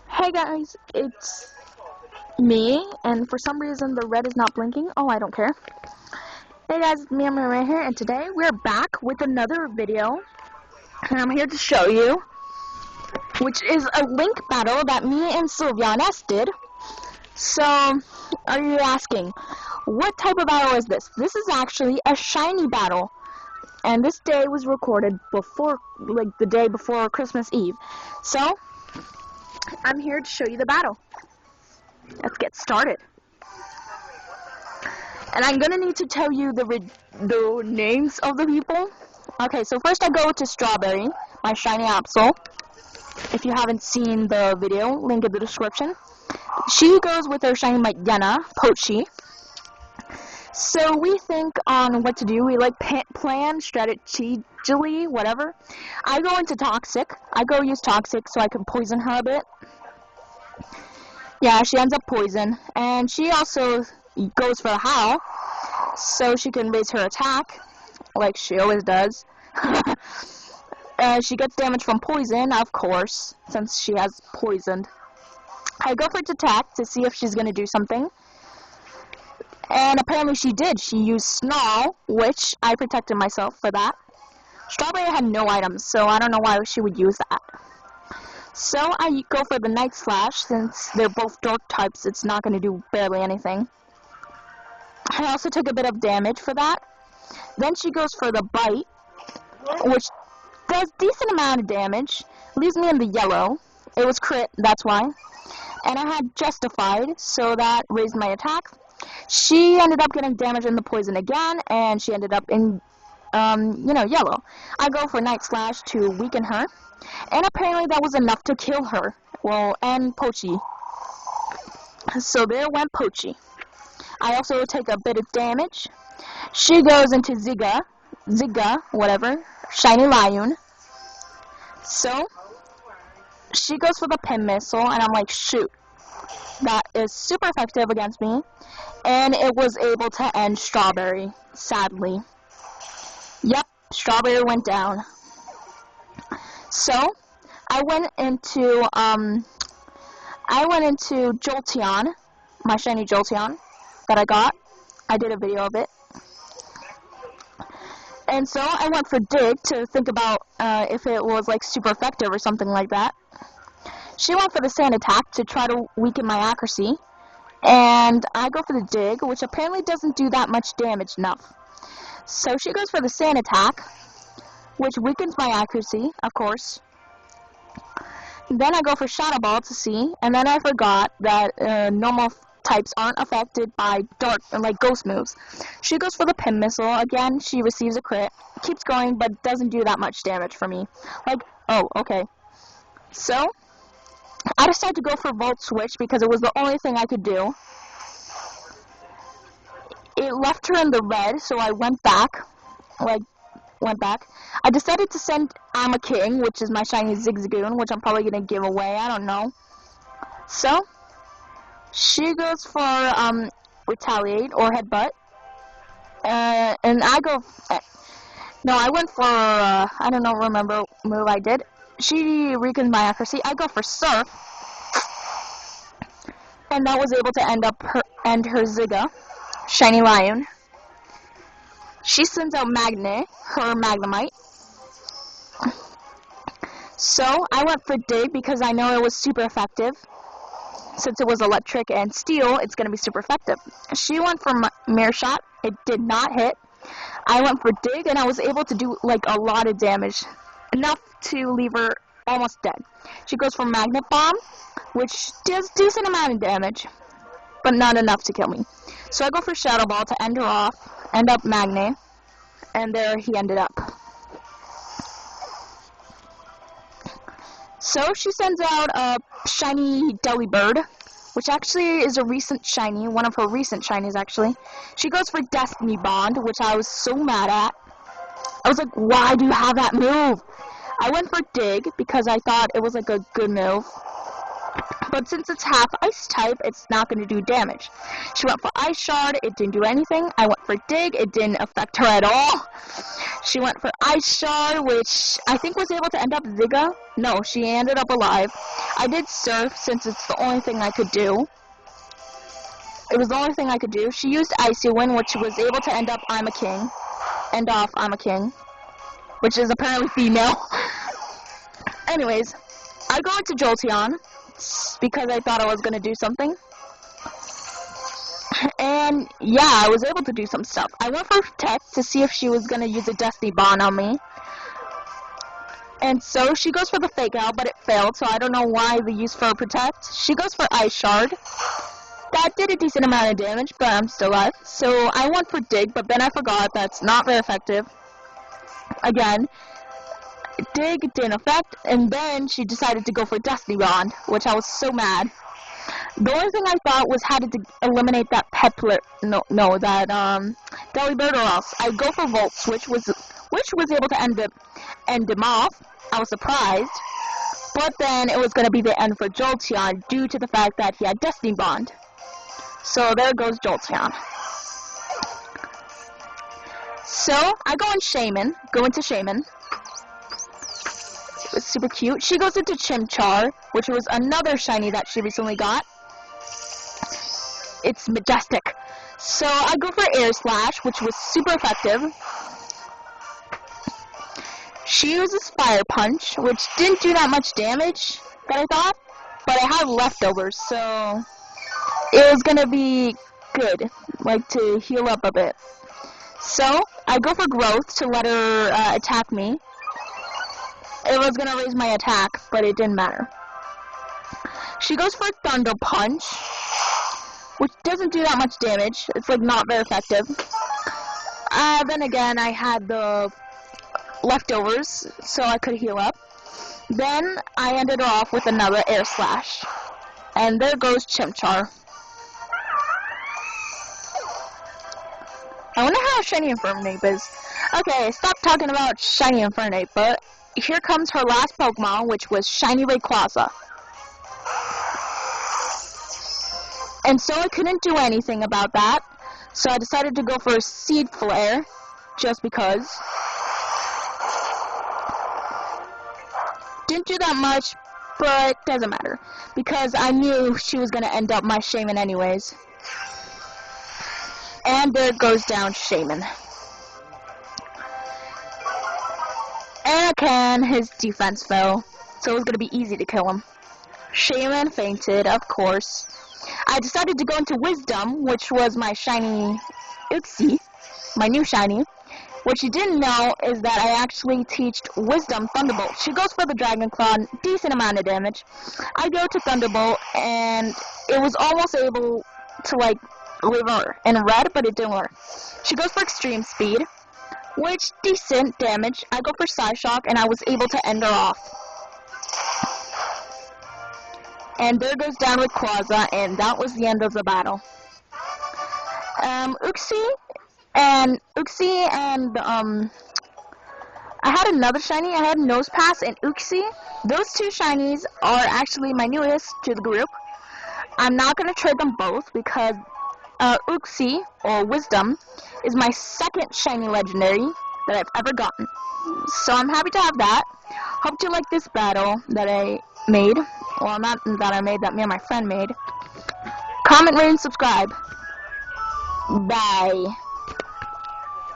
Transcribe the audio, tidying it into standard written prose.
Hey guys, it's me, and for some reason the red is not blinking. Oh, I don't care. Hey guys, it's me, I'm right here, and today we're back with another video, and I'm here to show you, which is a link battle that me and syleon did. So, are you asking, what type of battle is this? This is actually a shiny battle, and this day was recorded before, like the day before Christmas Eve. So, I'm here to show you the battle. Let's get started. And I'm gonna need to tell you the names of the people. Okay, so first I go to Strawberry, my shiny Absol. If you haven't seen the video, link in the description. She goes with her shiny Yenna, Pochi. So we think on what to do. We like plan strategically, whatever. I go into Toxic. I go use Toxic so I can poison her a bit. Yeah, she ends up poison, and she also goes for a howl, so she can raise her attack, like she always does. She gets damage from poison, of course, since she has poisoned. I go for its attack to see if she's going to do something, and apparently she did. She used Snarl, which I protected myself for that. Strawberry had no items, so I don't know why she would use that. So I go for the Night Slash, since they're both dark types, it's not going to do barely anything. I also took a bit of damage for that. Then she goes for the Bite, which does decent amount of damage, leaves me in the yellow. It was crit, that's why. And I had Justified, so that raised my attack. She ended up getting damage in the poison again, and she ended up in, yellow. I go for Night Slash to weaken her. And apparently that was enough to kill her. Well, and Pochi. So there went Pochi. I also take a bit of damage. She goes into Zigga, whatever, shiny Lion. So, she goes for the Pin Missile, and I'm like, shoot. That is super effective against me. And it was able to end Strawberry, sadly. Yep, Strawberry went down. So, I went into Jolteon, my shiny Jolteon that I got. I did a video of it. And so, I went for Dig to think about if it was like super effective or something like that. She went for the Sand Attack to try to weaken my accuracy. And I go for the Dig, which apparently doesn't do that much damage enough. So, she goes for the Sand Attack, which weakens my accuracy, of course. Then I go for Shadow Ball to see, and then I forgot that normal types aren't affected by dark, like ghost moves. She goes for the Pin Missile. Again, she receives a crit, keeps going, but doesn't do that much damage for me. Like, oh, okay. So, I decided to go for Volt Switch because it was the only thing I could do. It left her in the red, so I went back. I decided to send I'm a King, which is my shiny Zigzagoon, which I'm probably going to give away, I don't know. So, she goes for Retaliate or Headbutt. And I go, no, I went for, I don't know, remember move I did. She weakened my accuracy. I go for Surf. And that was able to end her Zigga, shiny Lion. She sends out her Magnemite. So, I went for Dig because I know it was super effective. Since it was electric and steel, it's going to be super effective. She went for Mirror Shot. It did not hit. I went for Dig, and I was able to do, like, a lot of damage. Enough to leave her almost dead. She goes for Magnet Bomb, which does decent amount of damage, but not enough to kill me. So I go for Shadow Ball to end her off, end up Magne, and there he ended up. So she sends out a shiny Delibird, which actually is a recent shiny, one of her recent shinies actually. She goes for Destiny Bond, which I was so mad at. I was like, why do you have that move? I went for Dig because I thought it was like a good move. but since it's half ice type, it's not going to do damage. She went for Ice Shard, it didn't do anything. I went for Dig, it didn't affect her at all. She went for Ice Shard, which I think was able to end up Zigga. No, she ended up alive. I did Surf, since it's the only thing I could do. It was the only thing I could do. She used Icy Wind, which was able to end up I'm a King. End off I'm a King. Which is apparently female. Anyways, I go into Jolteon because I thought I was going to do something. And yeah, I was able to do some stuff. I went for Protect to see if she was going to use a Destiny Bond on me. And so she goes for the Fake Out, but it failed, so I don't know why they used for Protect. She goes for Ice Shard. That did a decent amount of damage, but I'm still alive. So I went for Dig, but then I forgot that's not very effective. Again, Dig didn't affect, and then she decided to go for Destiny Bond, which I was so mad. The only thing I thought was how to eliminate that that Delibird, or else I go for Volt Switch, which was able to end him off. I was surprised, but then it was going to be the end for Jolteon due to the fact that he had Destiny Bond. So there goes Jolteon. So I go into Shaman. It was super cute. She goes into Chimchar, which was another shiny that she recently got. It's majestic. So I go for Air Slash, which was super effective. She uses Fire Punch, which didn't do that much damage that I thought, but I had leftovers, so it was gonna be good, like to heal up a bit. So I go for Growth to let her attack me. It was gonna raise my attack, but it didn't matter. She goes for Thunder Punch, which doesn't do that much damage. It's like not very effective. Then again, I had the leftovers, so I could heal up. Then I ended her off with another Air Slash. And there goes Chimchar. I wonder how Shiny Infernape is. Okay, stop talking about Shiny Infernape, but here comes her last Pokemon, which was Shiny Rayquaza. And so I couldn't do anything about that, so I decided to go for a Seed Flare, just because. Didn't do that much, but doesn't matter, because I knew she was going to end up my Shaman anyways. And there goes down Shaman. And again, his defense fell, so it was going to be easy to kill him. Shaman fainted, of course. I decided to go into Wisdom, which was my shiny Uxie, my new shiny. What you didn't know is that I actually teached Wisdom Thunderbolt. She goes for the Dragon Claw, decent amount of damage. I go to Thunderbolt, and it was almost able to, like, leave her in red, but it didn't work. She goes for Extreme Speed, which, decent damage. I go for Psyshock, and I was able to end her off. And there goes down with Quaza, and that was the end of the battle. Uxie and I had another shiny. I had Nosepass and Uxie. Those two shinies are actually my newest to the group. I'm not going to trade them both because Uxie, or Wisdom, is my second shiny legendary that I've ever gotten. So I'm happy to have that. Hope you like this battle that I made. Well, not that I made, that me and my friend made. Comment, rate, and subscribe. Bye.